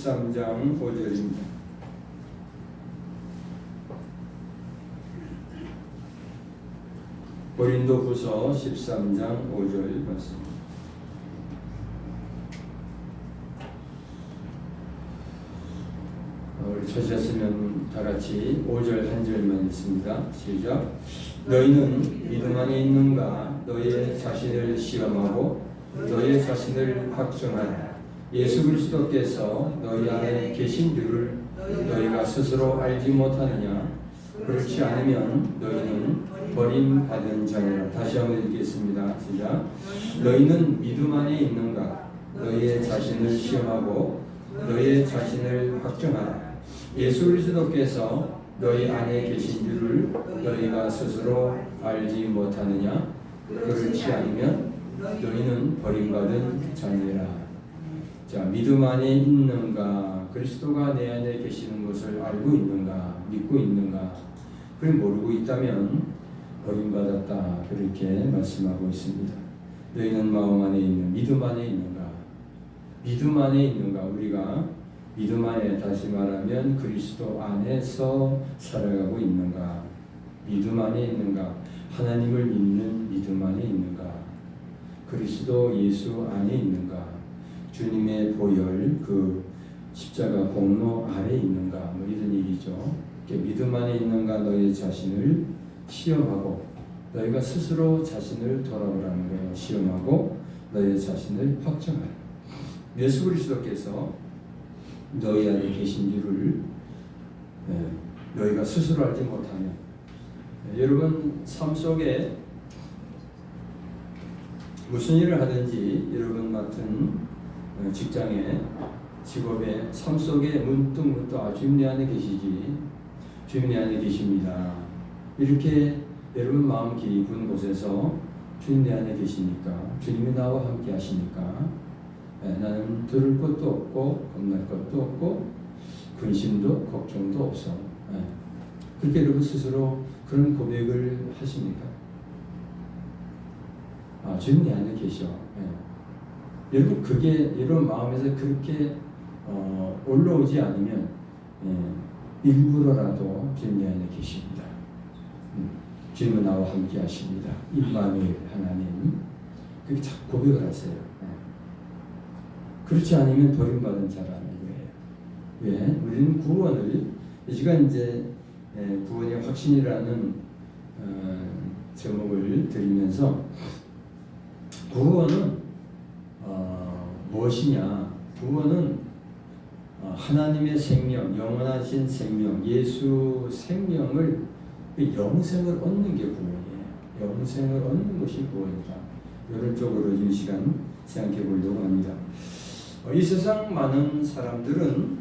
13장 5절입니다. 고린도후서 13장 5절 말씀. 우리 찾으셨으면 다 같이 5절 한 절만 있습니다. 시작. 너희는 믿음 안에 있는가? 너희의 자신을 시험하고 너희의 자신을 확증하라. 예수 그리스도께서 너희 안에 계신 줄을 너희가 스스로 알지 못하느냐? 그렇지 않으면 너희는 버림받은 자니라. 다시 한번 읽겠습니다. 시작. 너희는 믿음 안에 있는가? 너희의 자신을 시험하고 너희의 자신을 확증하라. 예수 그리스도께서 너희 안에 계신 줄을 너희가 스스로 알지 못하느냐? 그렇지 않으면 너희는 버림받은 자니라. 자, 믿음 안에 있는가? 그리스도가 내 안에 계시는 것을 알고 있는가? 믿고 있는가? 그걸 모르고 있다면 버림받았다. 그렇게 말씀하고 있습니다. 너희는 마음 안에 있는 믿음 안에 있는가? 믿음 안에 있는가? 우리가 믿음 안에, 다시 말하면 그리스도 안에서 살아가고 있는가? 믿음 안에 있는가? 하나님을 믿는 믿음 안에 있는가? 그리스도 예수 안에 있는가? 주님의 보혈, 그 십자가 공로 아래 있는가? 뭐 이런 얘기죠. 믿음 안에 있는가? 너희 자신을 시험하고, 너희가 스스로 자신을 돌아보라는 거예요. 시험하고 너희 자신을 확정하라. 예수 그리스도께서 너희 안에 계신 줄을 너희가 스스로 알지 못하면, 여러분 삶 속에 무슨 일을 하든지 여러분 맡은 직장에, 직업에, 삶 속에 문득 주님 내 안에 계시지, 주님 내 안에 계십니다. 이렇게 여러분 마음 깊은 곳에서 주님 내 안에 계시니까, 주님이 나와 함께 하시니까 나는 들을 것도 없고 겁날 것도 없고 근심도 걱정도 없어. 그렇게 여러분 스스로 그런 고백을 하십니까? 주님 내 안에 계셔. 여러분 그게 여러분 마음에서 그렇게 올라오지 않으면 일부러라도 주님 내 안에 계십니다. 주님은 나와 함께 하십니다. 임마누엘 하나님. 그렇게 자꾸 고백을 하세요. 그렇지 않으면 버림받은 자라는 거예요. 왜? 우리는 구원을, 이 시간 이제 구원의 확신이라는 제목을 드리면서, 구원은 무엇이냐? 구원은 하나님의 생명, 영원하신 생명, 예수 생명을, 영생을 얻는 게 구원이에요. 영생을 얻는 것이 구원이다. 이런 쪽으로 이 시간 생각해 보려고 합니다. 이 세상 많은 사람들은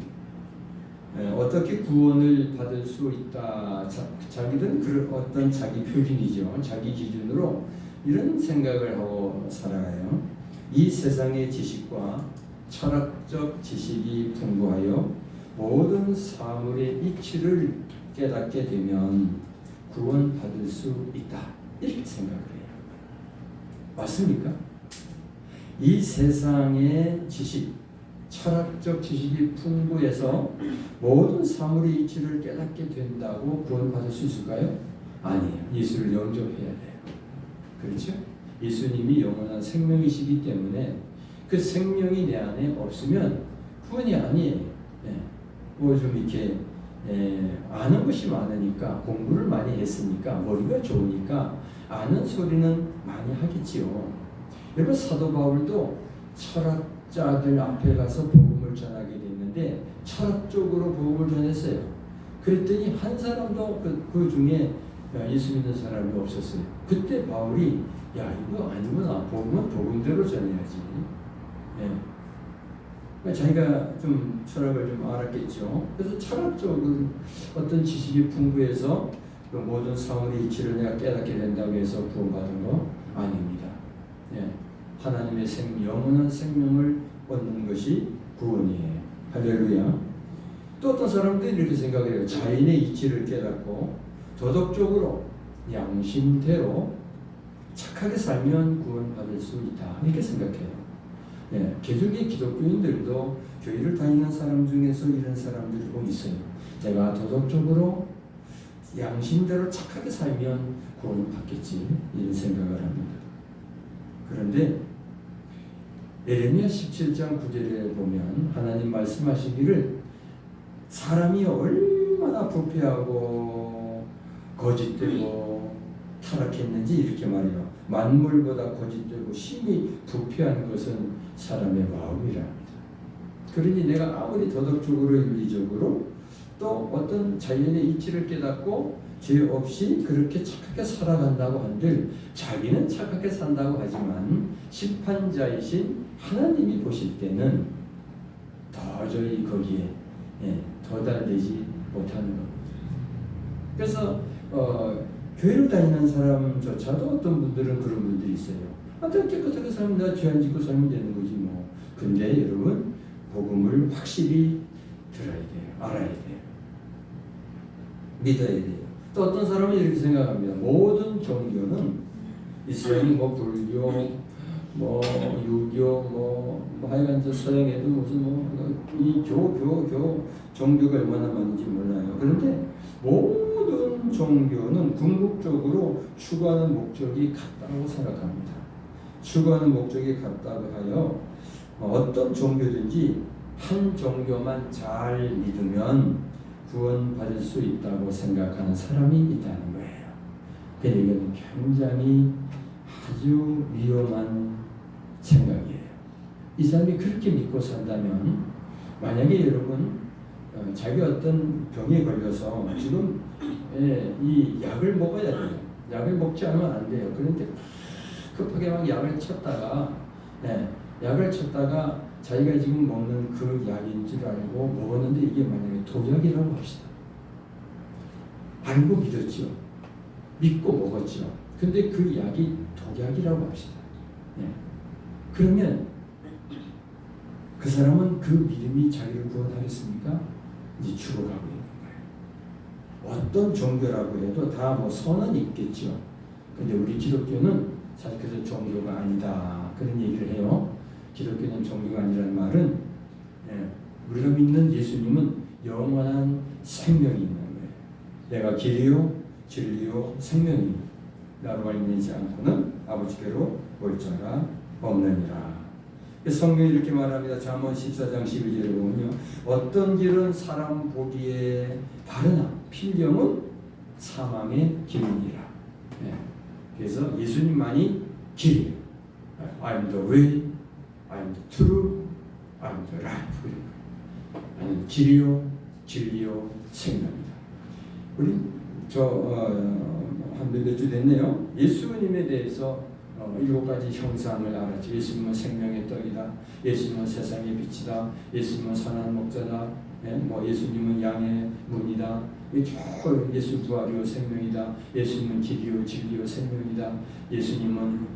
어떻게 구원을 받을 수 있다, 자기들은 그런 어떤 자기 표준이죠. 자기 기준으로 이런 생각을 하고 살아가요. 이 세상의 지식과 철학적 지식이 풍부하여 모든 사물의 이치를 깨닫게 되면 구원받을 수 있다. 이렇게 생각을 해요. 맞습니까? 이 세상의 지식, 철학적 지식이 풍부해서 모든 사물의 이치를 깨닫게 된다고 구원받을 수 있을까요? 아니에요. 예수를 영접해야 돼요. 그렇죠? 예수님이 영원한 생명이시기 때문에 그 생명이 내 안에 없으면 구원이 아니에요. 뭐 좀 이렇게 아는 것이 많으니까, 공부를 많이 했으니까, 머리가 좋으니까 아는 소리는 많이 하겠지요. 여러분 사도 바울도 철학자들 앞에 가서 복음을 전하게 됐는데 철학적으로 복음을 전했어요. 그랬더니 한 사람도 그 중에 예수 믿는 사람이 없었어요. 그때 바울이 야 이거 아니구나, 복음은 복음대로 전해야지. 자기가 좀 철학을 좀 알았겠죠. 그래서 철학적인 어떤 지식이 풍부해서 그 모든 사물의 이치를 내가 깨닫게 된다고 해서 구원받은 거 아닙니다. 하나님의 영원한 생명을 얻는 것이 구원이에요. 할렐루야. 또 어떤 사람들이 이렇게 생각해요. 자인의 이치를 깨닫고 도덕적으로 양심대로 착하게 살면 구원받을 수 있다. 이렇게 생각해요. 개종의 기독교인들도 교회를 다니는 사람 중에서 이런 사람들이 꼭 있어요. 내가 도덕적으로 양심대로 착하게 살면 구원을 받겠지, 이런 생각을 합니다. 그런데 예레미야 17장 9절에 보면 하나님 말씀하시기를 사람이 얼마나 부패하고 거짓되고 타락했는지 이렇게 말해요. 만물보다 거짓되고 심히 부패한 것은 사람의 마음이라 합니다. 그러니 내가 아무리 도덕적으로 윤리적으로 또 어떤 자연의 이치를 깨닫고 죄 없이 그렇게 착하게 살아간다고 한들 자기는 착하게 산다고 하지만 심판자이신 하나님이 보실 때는 도저히 거기에 도달되지 못하는 겁니다. 그래서 교회를 다니는 사람조차도 어떤 분들은 그런 분들이 있어요. 내가 깨끗하게 살면 내가 죄 안 짓고 살면 되는 거지 뭐. 근데 여러분 복음을 확실히 들어야 돼요. 알아야 돼요. 믿어야 돼요. 또 어떤 사람은 이렇게 생각합니다. 모든 종교는 이슬람, 불교, 유교, 하여간 서양에도 무슨 이 교 종교가 얼마나 많은지 몰라요. 그런데 모든 종교는 궁극적으로 추구하는 목적이 같다고 생각합니다. 추구하는 목적이 같다고 하여 어떤 종교든지 한 종교만 잘 믿으면 구원받을 수 있다고 생각하는 사람이 있다는 거예요. 그런데 이건 굉장히 아주 위험한 생각이에요. 이 사람이 그렇게 믿고 산다면 만약에 여러분 자기가 어떤 병에 걸려서 지금 이 약을 먹어야 돼요. 약을 먹지 않으면 안 돼요. 그런데 급하게 막 약을 쳤다가 자기가 지금 먹는 그 약인 줄 알고 먹었는데 이게 만약에 독약이라고 합시다. 알고 믿었죠. 믿고 먹었죠. 근데 그 약이 독약이라고 합시다. 그러면 그 사람은 그 믿음이 자기를 구원하겠습니까? 이제 죽어가고 있는 거예요. 어떤 종교라고 해도 다 선은 있겠죠. 근데 우리 기독교는 사실 그래서 종교가 아니다, 그런 얘기를 해요. 기독교는 종교가 아니라는 말은 우리가 믿는 예수님은 영원한 생명이 있는 거예요. 내가 길이요 진리요 생명이니 나로 알미지 않고는 아버지께로 올 자가 없느니라. 성경이 이렇게 말합니다. 잠언 14장 12절에 보면요, 어떤 길은 사람 보기에 바르나 필경은 사망의 길이니라. 그래서 예수님만이 길이에요. I'm the way, I'm the truth, I'm the life. 나는 길이요 진리요 생명이다. 우리 한 몇 주 됐네요. 예수님에 대해서 7가지 형상을 알았죠. 예수님은 생명의 떡이다. 예수님은 세상의 빛이다. 예수님은 선한 목자다. 예수님은 양의 문이다. 예수 부활이요 생명이다. 예수님은 길이요 진리요 생명이다. 예수님은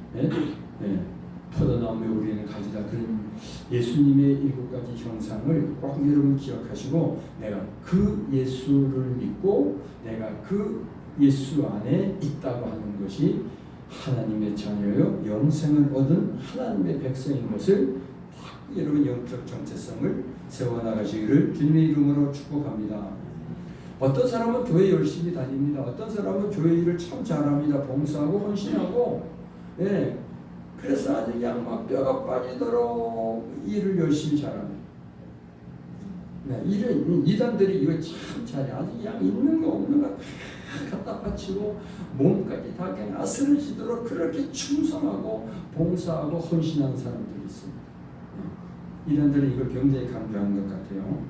포도나무에 우리는 가지다. 그런 예수님의 7가지 형상을 꼭 여러분 기억하시고, 내가 그 예수를 믿고 내가 그 예수 안에 있다고 하는 것이 하나님의 자녀요 영생을 얻은 하나님의 백성인 것을 여러분 영적 정체성을 세워나가시기를 주님의 이름으로 축복합니다. 어떤 사람은 교회 열심히 다닙니다. 어떤 사람은 교회 일을 참 잘합니다. 봉사하고 헌신하고, 그래서 아주 그냥 막 뼈가 빠지도록 일을 열심히 잘합니다. 이단들이 이걸 참 잘해. 아주 그냥 있는 거 없는 거 다 갖다 바치고 몸까지 다 그냥 아스러지도록 그렇게 충성하고 봉사하고 헌신하는 사람들이 있습니다. 이단들은 이걸 굉장히 강조하는 것 같아요.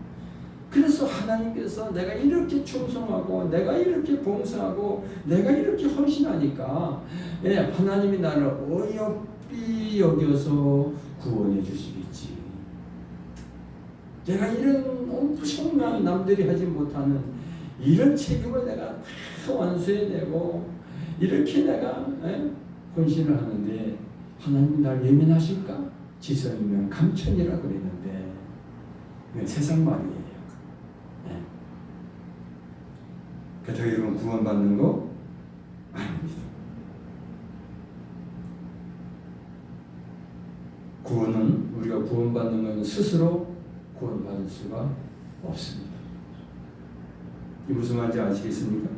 그래서 하나님께서 내가 이렇게 충성하고 내가 이렇게 봉사하고 내가 이렇게 헌신하니까 하나님이 나를 어여삐 여겨서 구원해 주시겠지. 내가 이런 엄청난 남들이 하지 못하는 이런 책임을 내가 다 완수해내고 이렇게 내가 헌신을 하는데 하나님이 날 예민하실까? 지성이면 감천이라 그랬는데 이건 세상 말이에요. 그래서 여러분 구원받는 거 아닙니다. 구원은 우리가 구원받는 것은 스스로 구원 수가 없습니다. 이 무슨 말인지 아시겠습니까?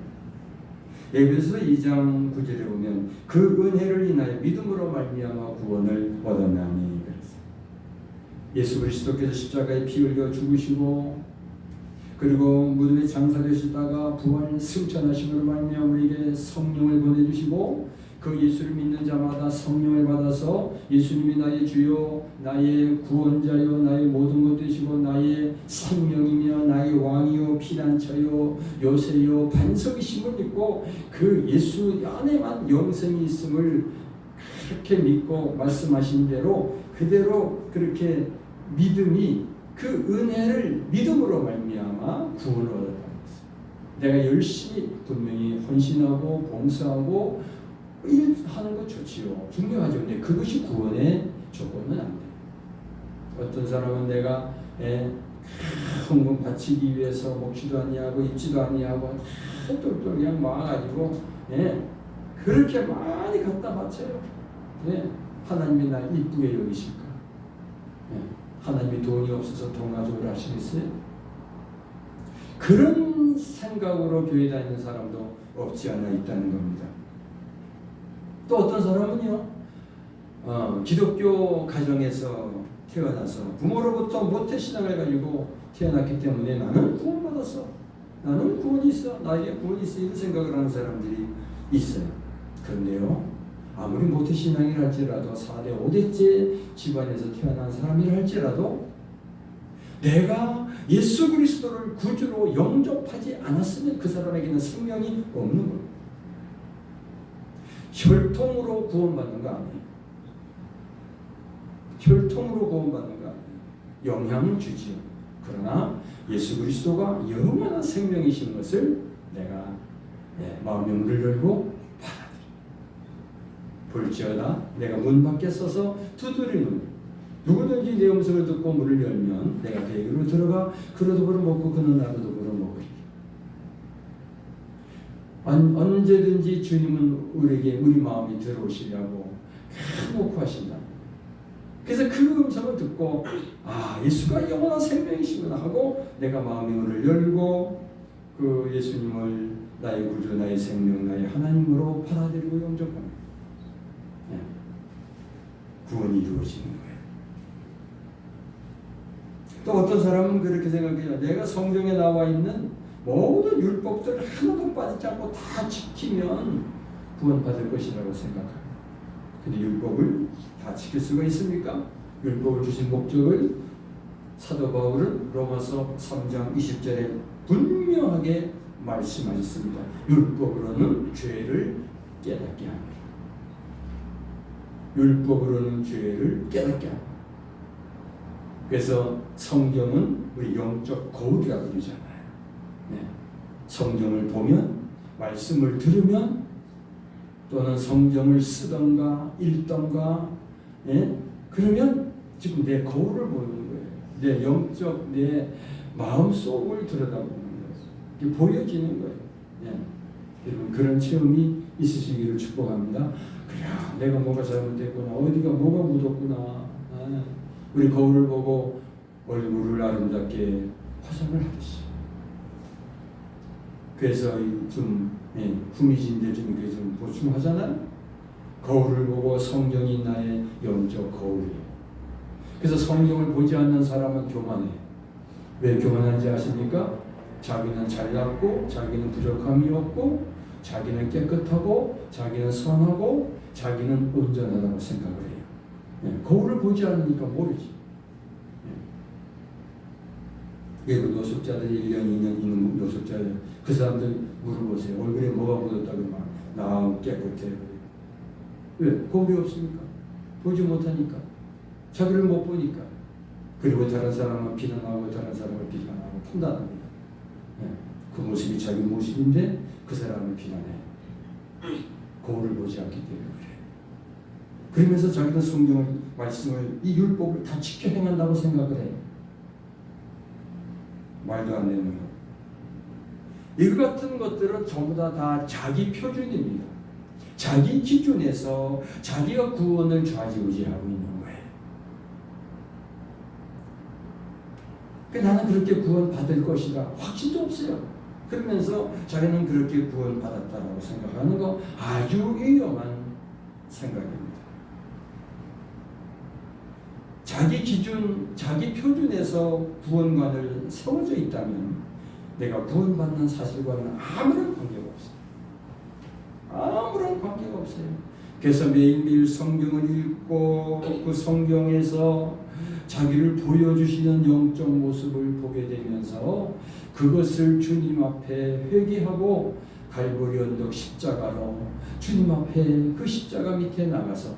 에베소 2장 9절에 보면 그 은혜를 인하여 믿음으로 말미암아 구원을 얻었나니 그랬어요. 예수 그리스도께서 십자가에 피 흘려 죽으시고 그리고 무덤에 장사되시다가 부활 승천하심으로 말미암아 우리에게 성령을 보내주시고 그 예수를 믿는 자마다 성령을 받아서 예수님이 나의 주요 나의 구원자요 나의 모든 것 되시고 나의 생명이며 나의 왕이요 피난처요 요새요 반석이심을 믿고 그 예수 안에만 영생이 있음을 그렇게 믿고 말씀하신 대로 그대로 그렇게 믿음이 그 은혜를 믿음으로 말미암아 구원을 얻었다는 것입니다. 내가 열심히 분명히 헌신하고 봉사하고 일하는 것 좋지요. 중요하죠. 근데 그것이 구원의 조건은 안 돼요. 어떤 사람은 내가 헌금 바치기 위해서 먹지도 아니하고 입지도 아니하고 똘똘 그냥 모아가지고 그렇게 많이 갖다 바쳐요. 하나님이 날 이쁘게 여기실까? 하나님이 돈이 없어서 돈 가져오라 하시겠어요? 그런 생각으로 교회 다니는 사람도 없지 않아 있다는 겁니다. 또 어떤 사람은요, 기독교 가정에서 태어나서 부모로부터 모태신앙을 가지고 태어났기 때문에 나는 구원받았어. 나는 구원이 있어. 나에게 구원이 있어. 이런 생각을 하는 사람들이 있어요. 그런데요, 아무리 모태신앙이라 할지라도 4대 5대째 집안에서 태어난 사람이라 할지라도 내가 예수 그리스도를 구주로 영접하지 않았으면 그 사람에게는 생명이 없는 거예요. 혈통으로 구원받는 거 아니에요. 혈통으로 구원받는 거 아니에요. 영향을 주지요. 그러나 예수 그리스도가 영원한 생명이신 것을 내가 마음의 문을 열고 받아들여. 볼지어다 내가 문 밖에 서서 두드리는 누구든지 내 음성을 듣고 문을 열면 내가 그에게로 들어가 그로 더불어 먹고 그는 나로 더불어 먹으리. 언제든지 주님은 우리에게 우리 마음이 들어오시려고 놓고 하신다. 그래서 그 음성을 듣고 예수가 영원한 생명이시구나 하고 내가 마음의 문을 열고 그 예수님을 나의 구주 나의 생명 나의 하나님으로 받아들이고 영접합니다. 구원이 이루어지는 거예요. 또 어떤 사람은 그렇게 생각해요. 내가 성경에 나와 있는 모든 율법들을 하나도 빠지지 않고 다 지키면 구원받을 것이라고 생각합니다. 근데 율법을 다 지킬 수가 있습니까? 율법을 주신 목적을 사도 바울은 로마서 3장 20절에 분명하게 말씀하셨습니다. 율법으로는 죄를 깨닫게 합니다. 율법으로는 죄를 깨닫게 합니다. 그래서 성경은 우리 영적 거울이라고 그러잖아요. 성경을 보면 말씀을 들으면 또는 성경을 쓰던가 읽던가 그러면 지금 내 거울을 보는 거예요. 내 영적 내 마음속을 들여다보는 거예요. 이게 보여지는 거예요. 여러분 그런 체험이 있으시기를 축복합니다. 그래 내가 뭐가 잘못됐구나 어디가 뭐가 묻었구나 우리 거울을 보고 얼굴을 아름답게 화장을 하듯이 그래서 좀 후미진데 좀 이렇게 좀 보충하잖아요. 거울을 보고 성경이 나의 영적 거울이에요. 그래서 성경을 보지 않는 사람은 교만해. 왜 교만한지 아십니까? 자기는 잘났고 자기는 부족함이 없고 자기는 깨끗하고 자기는 선하고 자기는 온전하다고 생각을 해요. 거울을 보지 않으니까 모르지. 예를 노숙자들 1년 2년 있는 노숙자들 그 사람들 물어보세요. 얼굴에 뭐가 묻었다고 막 나 깨끗해. 왜? 거울이 없으니까. 보지 못하니까. 자기를 못 보니까. 그리고 다른 사람을 비난하고 다른 사람을 비난하고 판단합니다. 그 모습이 자기 모습인데 그 사람을 비난해. 거울을 보지 않기 때문에 그래. 그러면서 자기는 성경을 말씀을 이 율법을 다 지켜 행한다고 생각을 해요. 말도 안 되는 거. 이거 같은 것들은 전부 다 자기 표준입니다. 자기 기준에서 자기가 구원을 좌지우지하고 있는 거예요. 나는 그렇게 구원받을 것이다. 확신도 없어요. 그러면서 자기는 그렇게 구원받았다라고 생각하는 거 아주 위험한 생각입니다. 자기 기준, 자기 표준에서 구원관을 세워져 있다면 내가 구원받는 사실과는 아무런 관계가 없어요. 아무런 관계가 없어요. 그래서 매일매일 성경을 읽고 그 성경에서 자기를 보여주시는 영적 모습을 보게 되면서 그것을 주님 앞에 회개하고 갈보리 언덕 십자가로 주님 앞에 그 십자가 밑에 나가서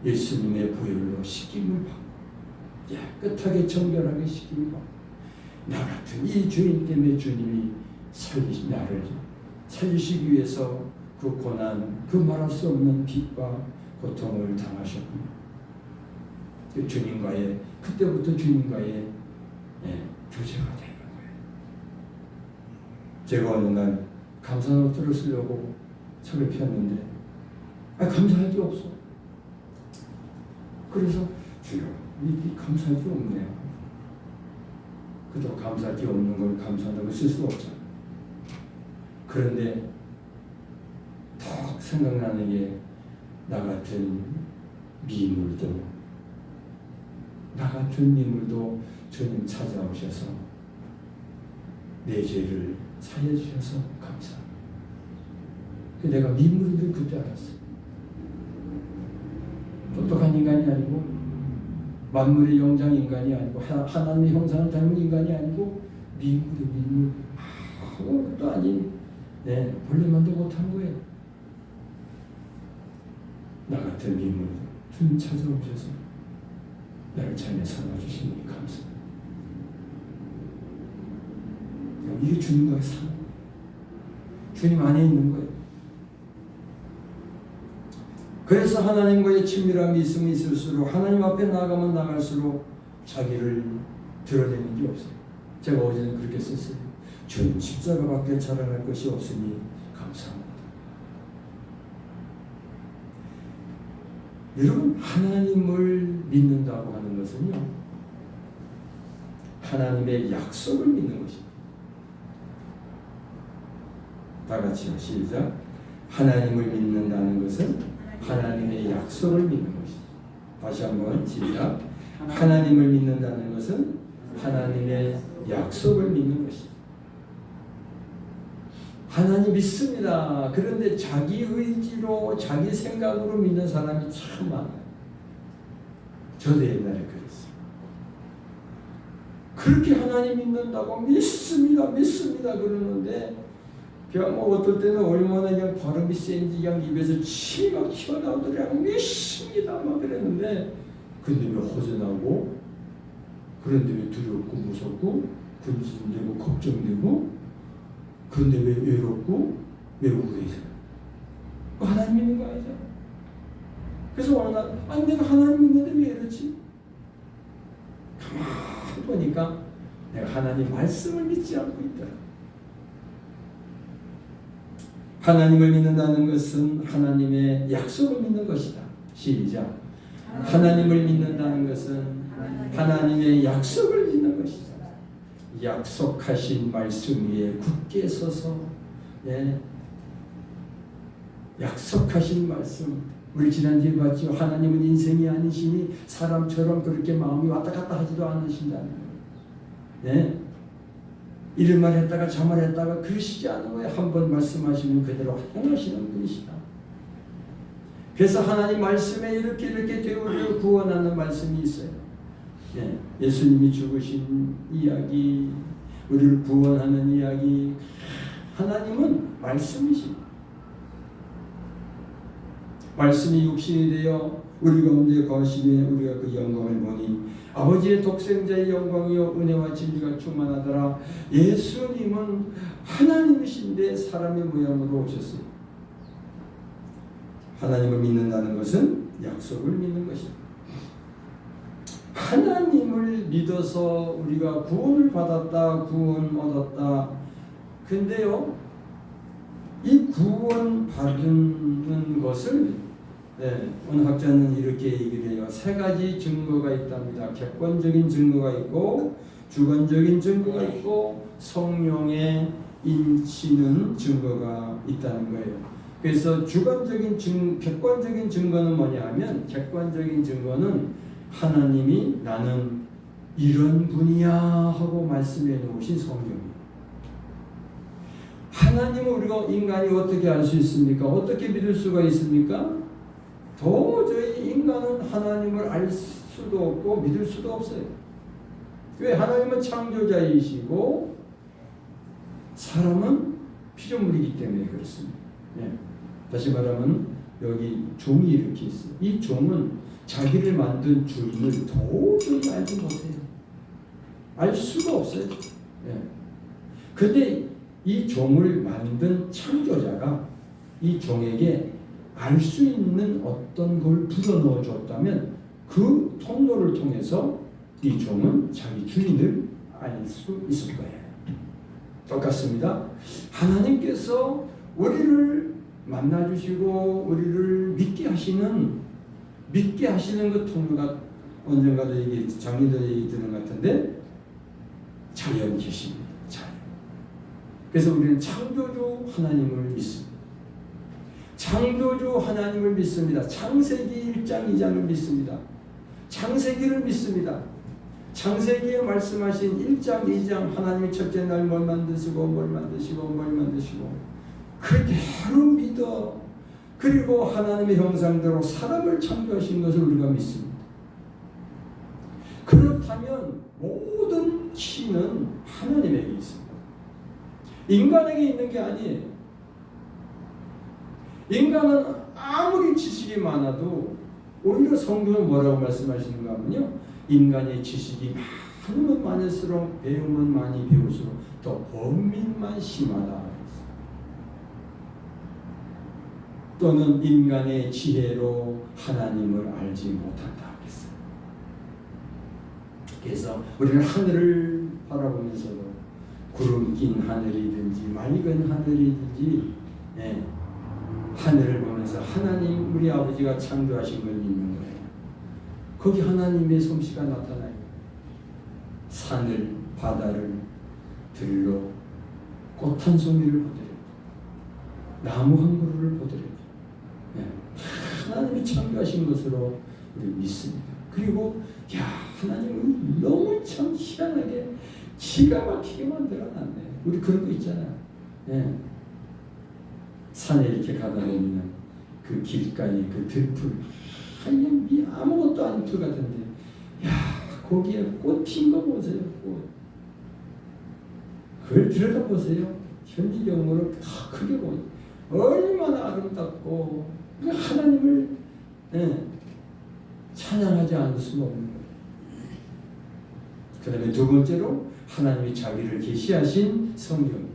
예수님의 보혈로 씻김을 받고 깨끗하게 정결하게 씻김을 받고 나 같은 이 주인 때문에 주님이 나를 살리시기 위해서 그 고난, 그 말할 수 없는 빚과 고통을 당하셨군요. 그 주님과의 그때부터 주님과의 교제가 되는 거예요. 제가 어느 날 감사 노트를 쓰려고 책을 폈는데 감사할 게 없어. 그래서 주여 이 감사할 게 없네요. 그도 감사할 게 없는 걸 감사한다고 쓸 수 없잖아요. 그런데 딱 생각나는 게 나 같은 미물도 주님 찾아오셔서 내 죄를 사해 주셔서 감사합니다. 내가 미물인 줄 그때 알았어. 똑똑한 인간이 아니고 만물의 영장 인간이 아니고 하나님의 형상을 닮은 인간이 아니고 미물의 미물 아무것도 아닌 본래만도 못한 거예요. 나 같은 미물 주님 찾아오셔서 나를 자녀 삼아주시니 감사합니다. 이게 주님과의 삶, 주님 안에 있는 거예요. 그래서 하나님과의 친밀함이 있으면 있을수록 하나님 앞에 나가면 나갈수록 자기를 드러내는 게 없어요. 제가 어제는 그렇게 썼어요. 주님 십자가밖에 자랑할 것이 없으니 감사합니다. 여러분, 하나님을 믿는다고 하는 것은요, 하나님의 약속을 믿는 것입니다. 다 같이요, 시작. 하나님을 믿는다는 것은 하나님의 약속을 믿는 것입니다. 다시 한번 시작. 하나님을 믿는다는 것은 하나님의 약속을 믿는 것입니다. 하나님 믿습니다. 그런데 자기 의지로 자기 생각으로 믿는 사람이 참 많아요. 저도 옛날에 그랬어요. 그렇게 하나님 믿는다고 믿습니다 그러는데 그냥 어떨 때는 얼마나 그냥 발음이 센지 그냥 입에서 침이 막 튀어나오더래. 믿습니다 막 그랬는데 근데 왜 허전하고 그런데 왜 두렵고 무섭고 근심되고 걱정되고 그런데 왜 외롭고 왜 우울해져요? 하나님 믿는 거 아니죠? 그래서 어느 날 내가 하나님 믿는데 왜 이러지? 가만히 보니까 내가 하나님 말씀을 믿지 않고 있더라. 하나님을 믿는다는 것은 하나님의 약속을 믿는 것이다. 시작. 하나님을 믿는다는 것은 하나님의 약속을 믿는 것이다. 약속하신 말씀 위에 굳게 서서 약속하신 말씀 우리 지난주에 봤죠. 하나님은 인생이 아니시니 사람처럼 그렇게 마음이 왔다 갔다 하지도 않으신다는 거예요. 이런 말 했다가 저 말 했다가 그러시지 않은 거예요. 한번 말씀하시면 그대로 행하시는 분이시다. 그래서 하나님 말씀에 이렇게 우리를 구원하는 말씀이 있어요. 예수님이 죽으신 이야기, 우리를 구원하는 이야기, 하나님은 말씀이십니다. 말씀이 육신이 되어 우리 가운데 거하시매 우리가 그 영광을 보니 아버지의 독생자의 영광이요 은혜와 진리가 충만하더라. 예수님은 하나님이신데 사람의 모양으로 오셨어요. 하나님을 믿는다는 것은 약속을 믿는 것입니다. 하나님을 믿어서 우리가 구원을 받았다, 구원 얻었다. 근데요, 이 구원 받는 것을 어느 학자는 이렇게 얘기를 해요. 세 가지 증거가 있답니다. 객관적인 증거가 있고 주관적인 증거가 있고 성령의 인치는 증거가 있다는 거예요. 그래서 객관적인 증거는 뭐냐 하면, 객관적인 증거는 하나님이 나는 이런 분이야 하고 말씀해 놓으신 성경이에요. 하나님을 우리가 인간이 어떻게 알 수 있습니까? 어떻게 믿을 수가 있습니까? 도저히 인간은 하나님을 알 수도 없고 믿을 수도 없어요. 왜? 하나님은 창조자이시고 사람은 피조물이기 때문에 그렇습니다. 네. 다시 말하면 여기 종이 이렇게 있어요. 이 종은 자기를 만든 주인을 도저히 알지 못해요. 알 수가 없어요. 네. 근데 이 종을 만든 창조자가 이 종에게 알 수 있는 어떤 걸 불어넣어 줬다면 그 통로를 통해서 이 종은 자기 주인을 알 수 있을 거예요. 똑같습니다. 하나님께서 우리를 만나주시고 우리를 믿게 하시는 그 통로가 언젠가도 작년도 얘기 들은 것 같은데 자연 계십니다. 자연. 그래서 우리는 창조주 하나님을 믿습니다. 창조주 하나님을 믿습니다. 창세기 1장 2장을 믿습니다. 창세기를 믿습니다. 창세기에 말씀하신 1장 2장 하나님이 첫째 날 뭘 만드시고 그대로 믿어. 그리고 하나님의 형상대로 사람을 창조하신 것을 우리가 믿습니다. 그렇다면 모든 키는 하나님에게 있습니다. 인간에게 있는 게 아니에요. 인간은 아무리 지식이 많아도 오히려 성경은 뭐라고 말씀하시는가 하면요, 인간의 지식이 많으면 많을수록 배우면 많이 배울수록 더 범민만 심하다. 또는 인간의 지혜로 하나님을 알지 못한다 하겠어요. 그래서 우리는 하늘을 바라보면서도 구름 낀 하늘이든지 맑은 하늘이든지 하늘을 보면서 하나님 우리 아버지가 창조하신 걸 믿는 거예요. 거기 하나님의 솜씨가 나타나요. 산을 바다를 들로 꽃 한 송이를 보더라도 나무 한 그루를 보더라도 하나님이 창조하신 것으로 우리 믿습니다. 그리고 하나님은 너무 참 희한하게 기가 막히게 만들어놨네. 우리 그런 거 있잖아요. 산에 이렇게 가다 보면 그 길가에 그 들풀 하얀 아무것도 아닌 풀 같은데 거기에 꽃 핀 거 보세요. 꽃. 그걸 들여다보세요. 현지경으로 더 크게 보세요. 얼마나 아름답고 하나님을 찬양하지 않을 수가 없는 거예요. 그 다음에 두 번째로 하나님이 자기를 계시하신 성경.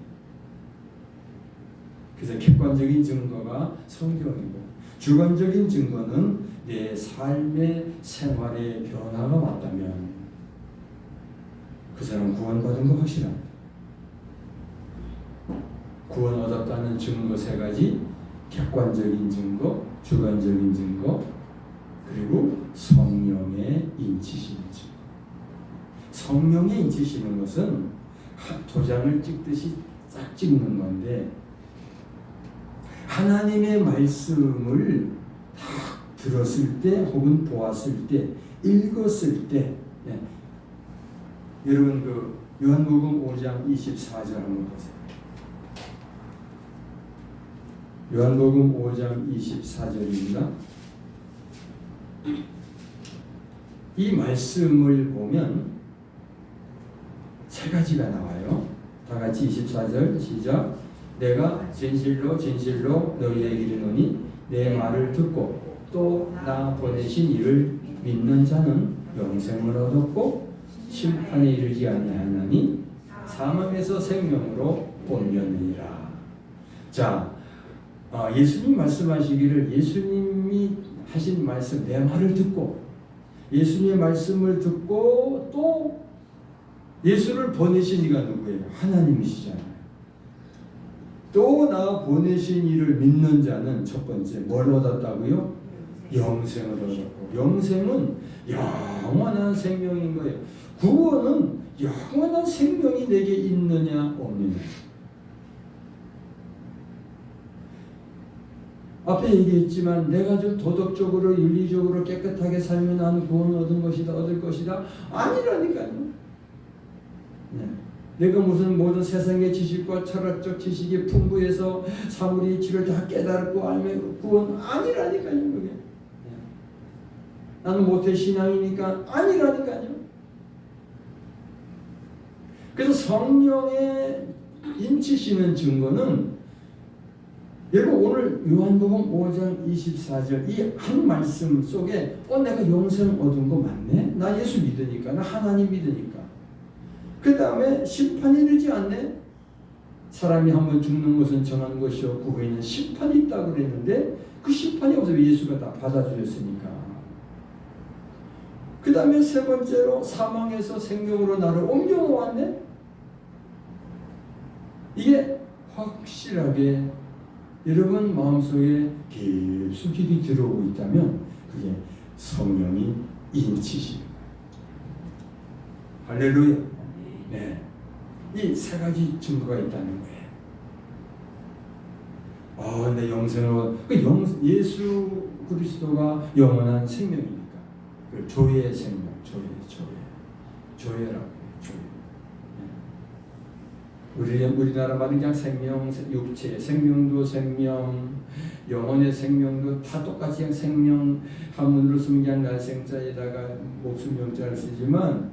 그래서 객관적인 증거가 성경이고 주관적인 증거는 내 삶의 생활의 변화가 왔다면 그 사람은 구원받은 거 확실합니다. 구원 얻었다는 증거 세 가지: 객관적인 증거, 주관적인 증거, 그리고 성령의 인치시는 증거. 성령의 인치시는 것은 도장을 찍듯이 싹 찍는 건데, 하나님의 말씀을 딱 들었을 때 혹은 보았을 때 읽었을 때 여러분 그 요한복음 5장 24절 한번 보세요. 요한복음 5장 24절입니다. 이 말씀을 보면 세 가지가 나와요. 다 같이 24절 시작. 내가 진실로 진실로 너희에게 이르노니 내 말을 듣고 또 나 보내신 이를 믿는 자는 영생을 얻었고 심판에 이르지 아니하나니 사망에서 생명으로 옮겼느니라. 자, 예수님 말씀하시기를, 예수님이 하신 말씀, 내 말을 듣고 예수님의 말씀을 듣고 또 예수를 보내신 이가 누구예요? 하나님이시잖아요. 또 나 보내신 이를 믿는 자는 첫 번째 뭘 얻었다고요? 영생을 얻었고, 영생은 영원한 생명인 거예요. 구원은 영원한 생명이 내게 있느냐 없느냐. 앞에 얘기했지만 내가 좀 도덕적으로 윤리적으로 깨끗하게 살면 나는 구원을 얻을 것이다. 아니라니까요. 네. 내가 무슨 모든 세상의 지식과 철학적 지식이 풍부해서 사물의 이치를 다 깨달고 알면 구원 아니라니까요. 그게. 네. 나는 모태 신앙이니까 아니라니까요. 그래서 성령의 인치시는 증거는 여러분 오늘 요한복음 5장 24절 이 한 말씀 속에 내가 영생 얻은 거 맞네? 나 예수 믿으니까, 나 하나님 믿으니까. 그 다음에 심판이 이르지 않네? 사람이 한번 죽는 것은 정한 것이었고 후에는 심판이 있다고 그랬는데 그 심판이 없어요. 예수가 다 받아주셨으니까. 그 다음에 세 번째로 사망에서 생명으로 나를 옮겨놓았네? 이게 확실하게 여러분 마음속에 깊숙이 들어오고 있다면 그게 성령이 인치시는 거예요. 할렐루야. 네. 이 세 가지 증거가 있다는 거예요. 내 영생을 예수 그리스도가 영원한 생명이니까 조의 생명, 조예라고 해요. 우리나라 말은 그냥 생명, 육체, 생명도 생명, 영혼의 생명도 다 똑같이 그냥 생명 한문으로 쓰면 그냥 날생자에다가 목숨 명자를 쓰지만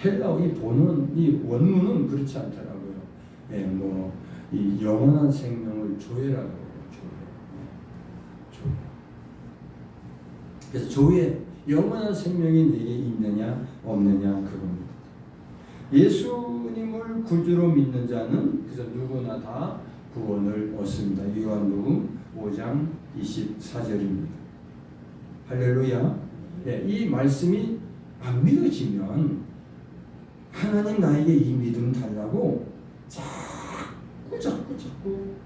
헬라어 이 본은 이 원문은 그렇지 않더라고요. 이 영원한 생명을 조예라고 해요. 조예. 그래서 조예, 영원한 생명이 내게 있느냐 없느냐 그겁니다. 예수님을 구주로 믿는 자는 그래서 누구나 다 구원을 얻습니다. 요한복음 5장 24절입니다. 할렐루야. 네, 이 말씀이 안 믿어지면 하나님 나에게 이 믿음 달라고 자꾸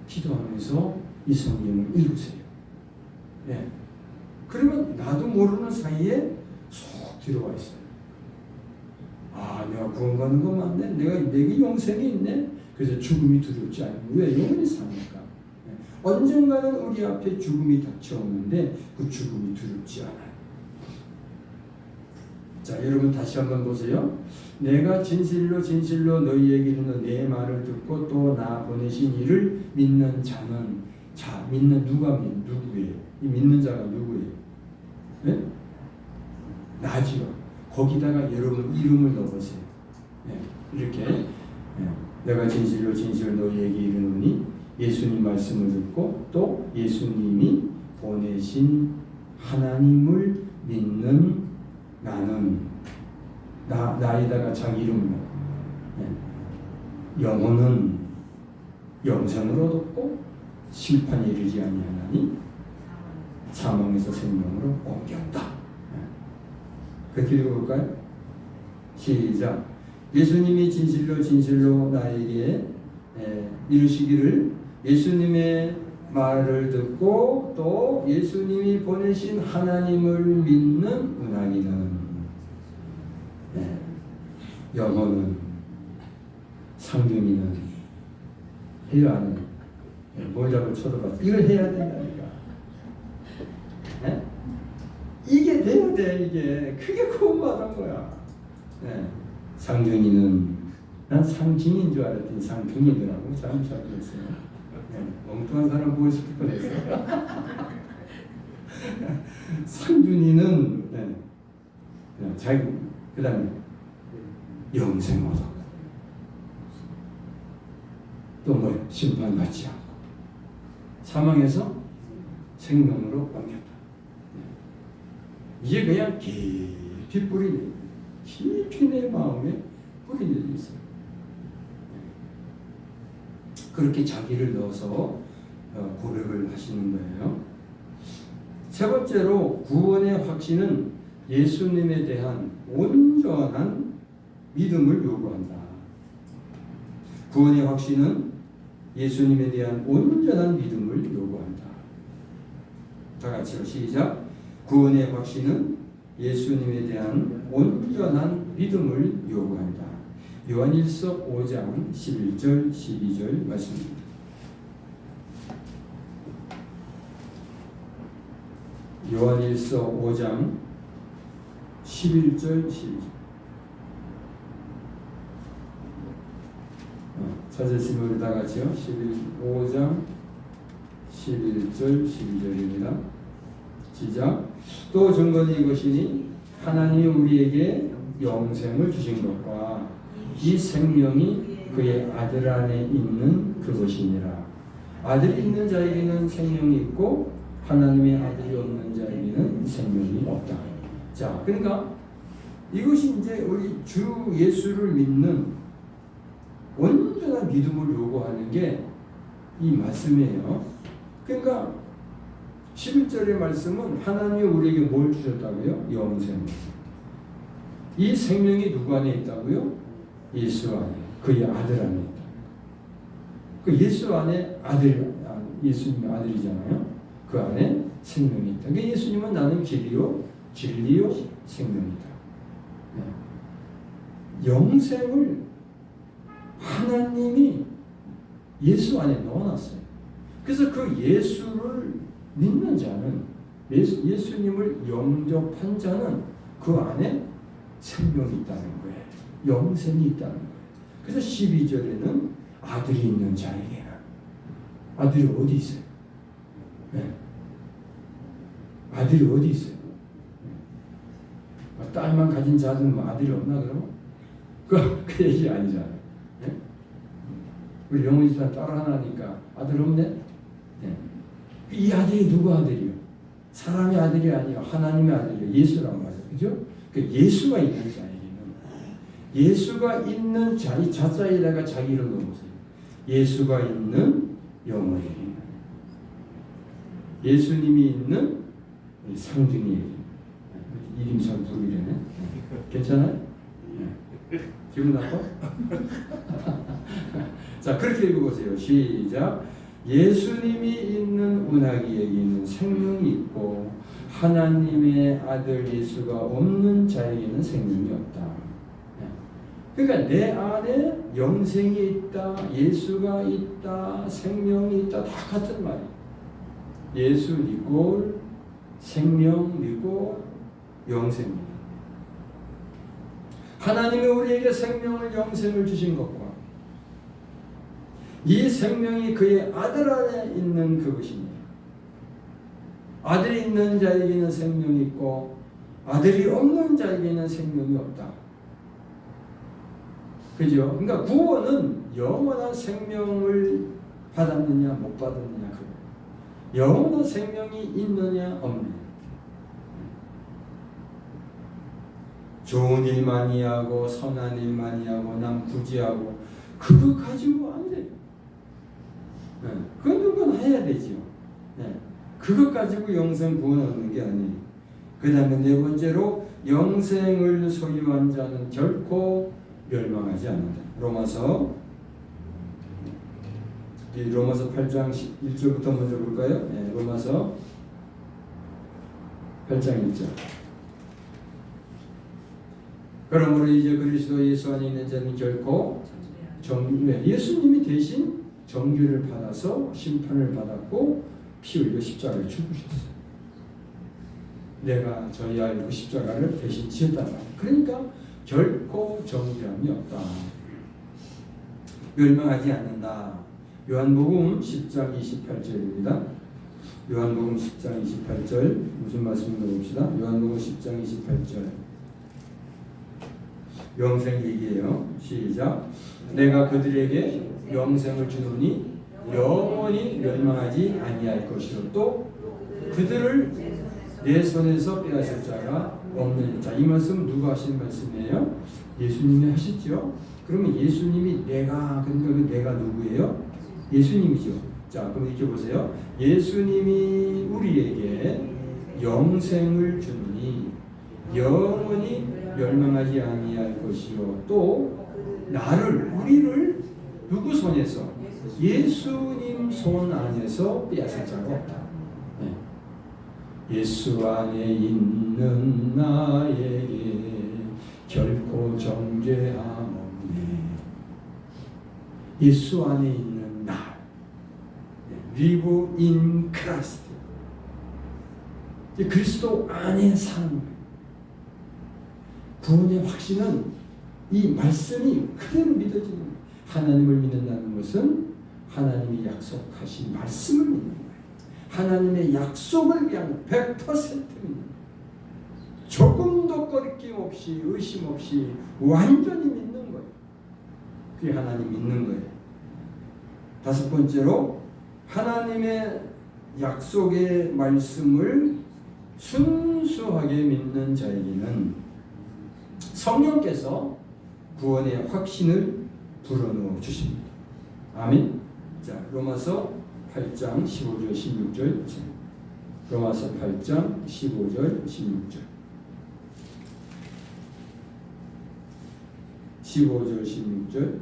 기도하면서 이 성경을 읽으세요. 네. 그러면 나도 모르는 사이에 쏙 들어와 있어요. 내가 구원 받는 거 맞네. 내게 영생이 있네. 그래서 죽음이 두렵지 않고 왜 영원히 사니까. 언젠가는 우리 앞에 죽음이 닥쳐오는데 그 죽음이 두렵지 않아요. 자, 여러분 다시 한번 보세요. 내가 진실로 너희에게 이르는 내 말을 듣고 또 나 보내신 이를 믿는 자는 믿는 누구예요? 이 믿는 자가 누구예요? 네? 나지요. 거기다가 여러분 이름을 넣으세요. 이렇게 내가 진실로 너희에게 이르노니 예수님 말씀을 듣고 또 예수님이 보내신 하나님을 믿는 나는 나에다가 자기 이름을 영혼은 영생을 얻었고 심판에 이르지 아니하나니 사망에서 생명으로 옮겼다. 그렇게 읽어볼까요? 시작. 예수님이 진실로 나에게 이르시기를 예수님의 말을 듣고 또 예수님이 보내신 하나님을 믿는 은하기는 영혼은 상중이는 해야 하는 뭘 자꾸 쳐다봐. 이걸 해야 된다니까. 이게 돼야 돼. 이게 그게 구원받은 거야. 상중이는 난 상진인 줄 알았더니 상중이더라고. 잘못 찾았어요. 엉뚱한 사람 보고 싶을 뻔했어요. 상준이는 자기 그다음에 영생 얻었고 또 뭐예요? 심판받지 않고 사망에서 생명으로 옮겼다. 이게 그냥 깊이 뿌리는 깊이 내 마음에 뿌리는 있어요. 그렇게 자기를 넣어서 고백을 하시는 거예요. 세 번째로 구원의 확신은 예수님에 대한 온전한 믿음을 요구한다. 구원의 확신은 예수님에 대한 온전한 믿음을 요구한다. 다 같이요. 시작. 구원의 확신은 예수님에 대한 온전한 믿음을 요구한다. 요한일서 5장 11절 12절 말씀입니다. 요한일서 5장 11절 12절. 찾았으면 우리 다 같이요. 5장 11절 12절입니다. 시작. 또 증거는 이것이니 하나님이 우리에게 영생을 주신 것과 이 생명이 그의 아들 안에 있는 그것이니라. 아들이 있는 자에게는 생명이 있고 하나님의 아들이 없는 자에게는 생명이 없다. 자, 그러니까 이것이 이제 우리 주 예수를 믿는 온전한 믿음을 요구하는 게 이 말씀이에요. 그러니까 11절의 말씀은 하나님이 우리에게 뭘 주셨다고요? 영생. 이 생명이 누구 안에 있다고요? 예수 안에, 그의 아들 안에 있다. 그 예수 안에 예수님의 아들이잖아요. 그 안에 생명이 있다. 그러니까 예수님은 나는 길이요, 진리요, 생명이다. 네. 영생을 하나님이 예수 안에 넣어놨어요. 그래서 그 예수를 믿는 자는, 예수님을 영접한 자는 그 안에 생명이 있다는 거예요. 영생이 있다는 거예요. 그래서 12절에는 아들이 있는 자에게는, 아들이 어디 있어요? 네. 아들이 어디 있어요? 네. 딸만 가진 자들은 아들이 없나 그러면? 그 얘기 아니잖아요. 네? 우리 영훈이 집사 딸 하나니까 아들 없네? 네. 이 아들이 누구 아들이요? 사람의 아들이 아니요, 하나님의 아들이요. 예수란 말이에요. 그죠? 예수가 있는 자에게는, 예수가 있는 자, 이 자자에다가 자기 이름 넣어보세요. 예수가 있는 영혼에게는, 예수님이 있는 상중이에게. 이름 참 부르기네. 괜찮아요? 네. 기분 나빠? 자, 그렇게 읽어보세요. 시작. 예수님이 있는 은하기에게는 생명이 있고 하나님의 아들 예수가 없는 자에게는 생명이 없다. 그러니까 내 안에 영생이 있다, 예수가 있다, 생명이 있다, 다 같은 말이에요. 예수 이꼴 생명 이꼴 영생입니다. 하나님이 우리에게 생명을, 영생을 주신 것과 이 생명이 그의 아들 안에 있는 그것입니다. 아들이 있는 자에게는 생명이 있고 아들이 없는 자에게는 생명이 없다. 그죠? 그러니까 구원은 영원한 생명을 받았느냐 못 받았느냐, 그거. 영원한 생명이 있느냐 없느냐. 좋은 일 많이 하고 선한 일 많이 하고 남 구제하고 그거 가지고 안 돼요. 네. 그건 해야 되죠. 네. 그것 가지고 영생 구원 얻는 게 아니에요. 그 다음에 네 번째로 영생을 소유한 자는 결코 멸망하지 않는다. 로마서 8장 1절부터 먼저 볼까요? 네, 로마서 8장 1절. 그러므로 이제 그리스도 예수 안에 있는 자는 결코 예수님이 대신 정죄를 받아서 심판을 받았고 피 흘려 십자가를 죽으셨어요. 내가 저희와 그 십자가를 대신 지었단 말이에요. 그러니까 결코 정죄함이 없다. 멸망하지 않는다. 요한복음 10장 28절입니다. 요한복음 10장 28절 무슨 말씀인가 봅시다. 요한복음 10장 28절 영생 얘기예요. 시작. 내가 그들에게 영생을 주노니 영원히 멸망하지 아니할 것이요 또 그들을 내 손에서 빼앗을 자가 없는 자. 이 말씀 누가 하신 말씀이에요? 예수님이 하셨죠. 그러면 예수님이 그러니까 그 내가 누구예요? 예수님이죠. 자, 그럼 이렇게 보세요. 예수님이 우리에게 영생을 주니 영원히 멸망하지 아니할 것이요 또 우리를 누구 손에서? 예수님 손 안에서 빼앗을 자가 없다. 네. 예수 안에 있는 나에게 결코 정죄함 없네. 예수 안에 있는 나, live in Christ, 그리스도 안에 사는 거예요. 구원의 확신은 이 말씀이 그대로 믿어지는 거예요. 하나님을 믿는다는 것은 하나님이 약속하신 말씀을 믿는 거예요. 하나님의 약속을 그냥 100% 믿는 거예요. 조금도 거리낌 없이 의심 없이 완전히 믿는 거예요. 그게 하나님 믿는 거예요. 다섯 번째로, 하나님의 약속의 말씀을 순수하게 믿는 자에게는 성령께서 구원의 확신을 불어넣어 주십니다. 아멘. 자, 로마서 8장 15절 16절. 로마서 8장 15절 16절. 15절 16절.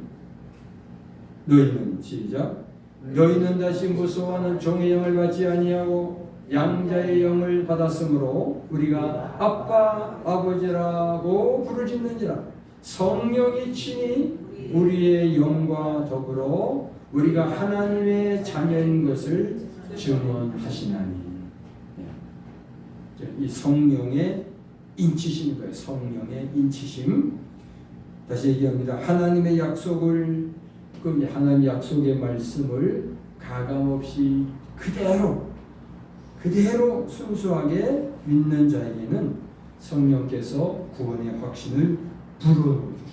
너희는 시작. 너희는 다시 무서워하는 종의 영을 받지 아니하고 양자의 영을 받았으므로 우리가 아빠 아버지라고 부르짖느니라. 성령이 친히 우리의 영과 더불어 우리가 하나님의 자녀인 것을 증언하시나니. 이 성령의 인치심인 거예요. 성령의 인치심. 다시 얘기합니다. 하나님의 약속을, 그 하나님의 약속의 말씀을 가감없이 그대로 순수하게 믿는 자에게는 성령께서 구원의 확신을 불어넣어 주십니다.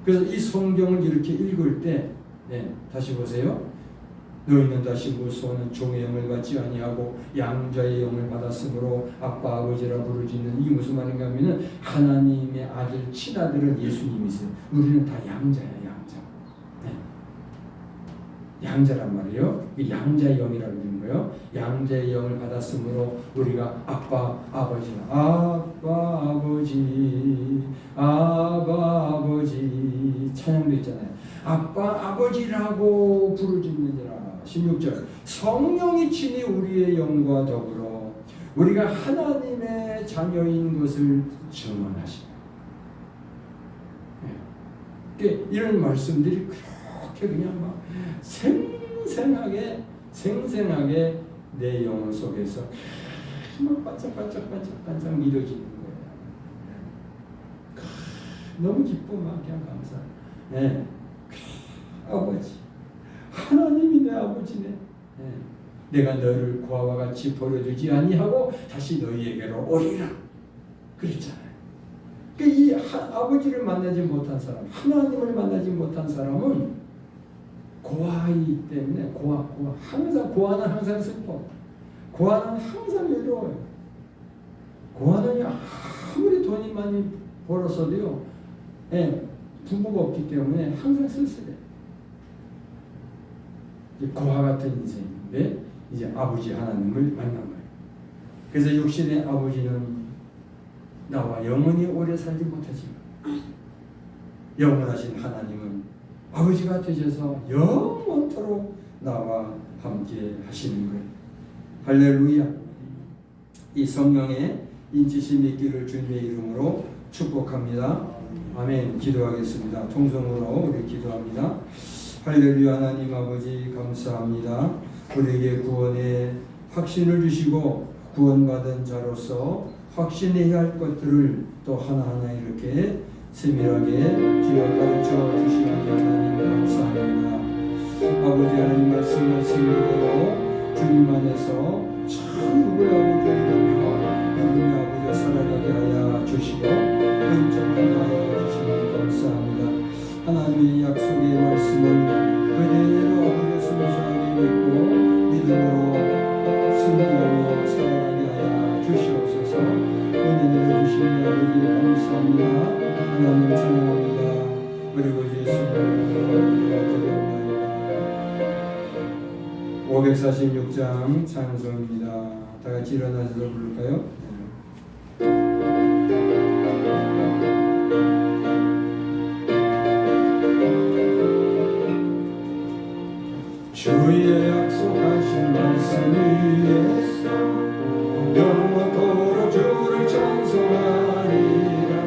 그래서 이 성경을 이렇게 읽을 때, 다시 보세요. 너희는 다시 무서워하는 종의 영을 받지 아니하고 양자의 영을 받았으므로 아빠 아버지라 부르짖는. 이게 무슨 말인가 하면은 하나님의 아들 친아들은 예수님이세요. 우리는 다 양자야, 양자. 양자란 말이에요. 양자의 영이라고 하는 거예요. 양자의 영을 받았으므로 우리가 아빠 아버지라. 아빠 아버지 찬양도 있잖아요. 아빠 아버지라고 부르짖느니라. 16절. 성령이 친히 우리의 영과 더불어 우리가 하나님의 자녀인 것을 증언하시네. 이런 말씀들이 그렇게 그냥 막 생생하게 내 영혼 속에서 막 반짝반짝 믿어지는 거예요. 너무 기뻐, 막 그냥 감사. 아버지, 하나님이 내 아버지네. 내가 너를 고아와 같이 버려두지 아니하고 다시 너희에게로 오리라 그랬잖아요. 이 아버지를 만나지 못한 사람, 하나님을 만나지 못한 사람은 고아이기 때문에 고아 항상, 고아는 항상 슬퍼. 고아는 항상 외로워요. 고아는 아무리 돈이 많이 벌었어도요, 부모가 없기 때문에 항상 쓸쓸해. 고아 같은 인생인데 이제 아버지 하나님을 만난 거예요. 그래서 육신의 아버지는 나와 영원히 오래 살지 못하지만 영원하신 하나님은 아버지가 되셔서 영원토록 나와 함께 하시는 거예요. 할렐루야. 이 성령의 인치심 있기를 주님의 이름으로 축복합니다. 아멘. 기도하겠습니다. 통성으로 우리 기도합니다. 할렐루야. 하나님 아버지 감사합니다. 우리에게 구원의 확신을 주시고 구원받은 자로서 확신해야 할 것들을 또 하나하나 이렇게 세밀하게 주여 가르쳐 주시는 하나님 감사합니다. 아버지 하나님 말씀을 생기대로 주님 안에서 참 누구의 아버지이라며 누구의 아버지가 살아가게 하여 주시고 은총을 하여 주시니 감사합니다. 하나님의 약속의 말씀을 그대로 아버지 순수하게 믿고 믿음으로 승리하고 살아가게 하여 주시옵소서. 은혜를 주시니 아버지 감사합니다. 하나님 찬양합니다. 그리고 예수님을 드리옵나이다. 546장 찬송입니다. 다 같이 일어나서 부를까요? 주의 약속하신 말씀 위에서 영원토록 주를 찬송하리라.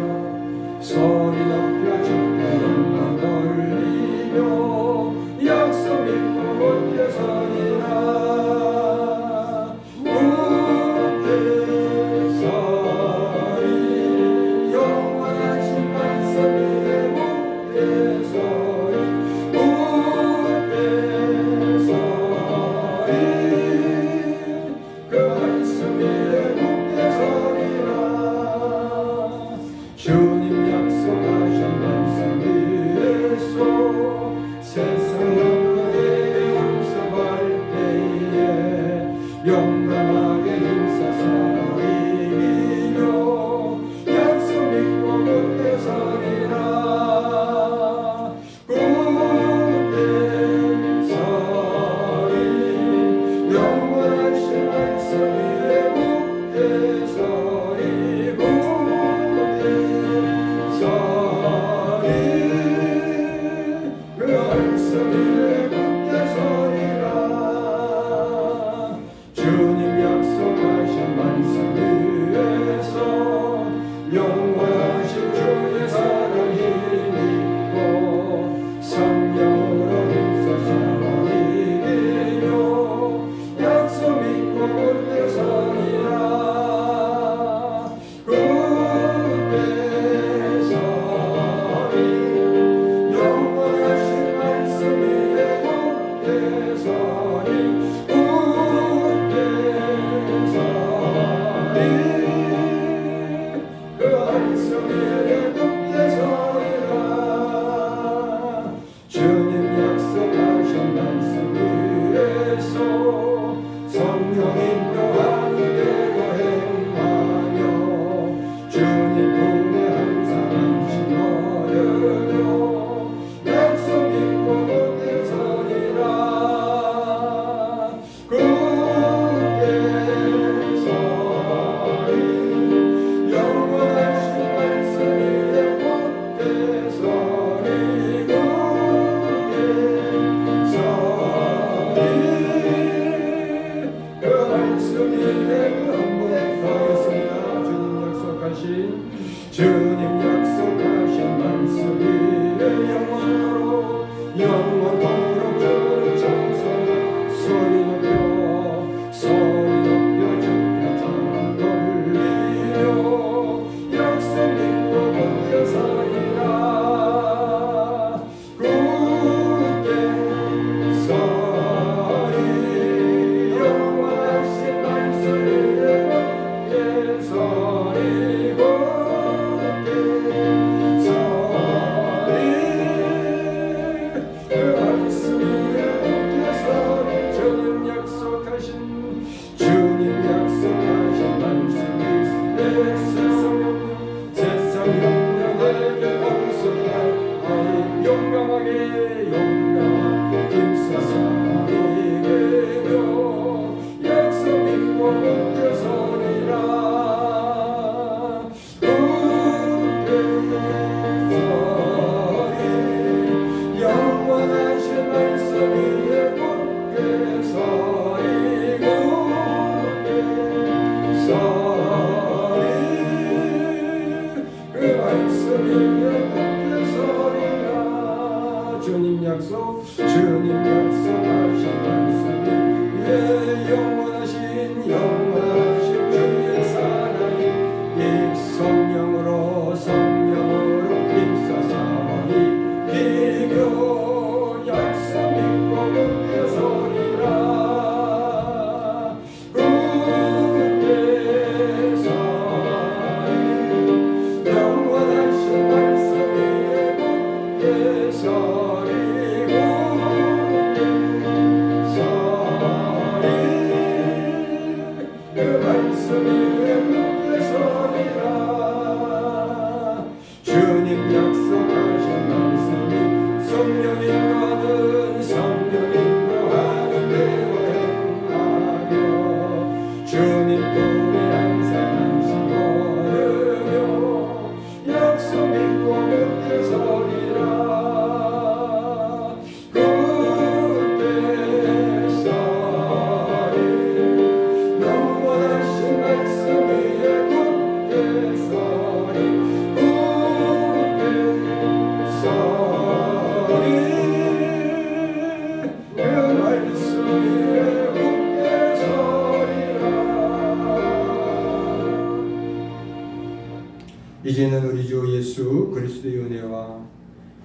이제는 우리 주 예수 그리스도의 은혜와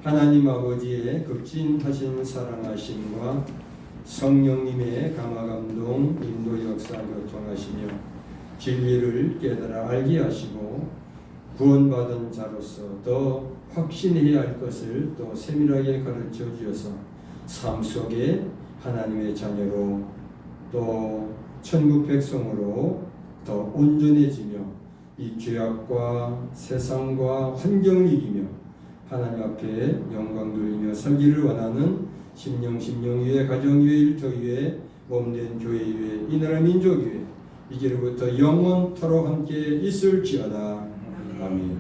하나님 아버지의 극진하신 사랑하심과 성령님의 감화감동 인도 역사 교통하시며 진리를 깨달아 알게 하시고 구원받은 자로서 더 확신해야 할 것을 또 세밀하게 가르쳐 주셔서 삶 속에 하나님의 자녀로 또 천국 백성으로 더 온전해지며 이 죄악과 세상과 환경을 이기며 하나님 앞에 영광 돌리며 살기를 원하는 심령 위에 가정 위에 일터 위에 몸된 교회 위에 이 나라 민족 위에 이제로부터 영원토록 함께 있을지어다. 아멘.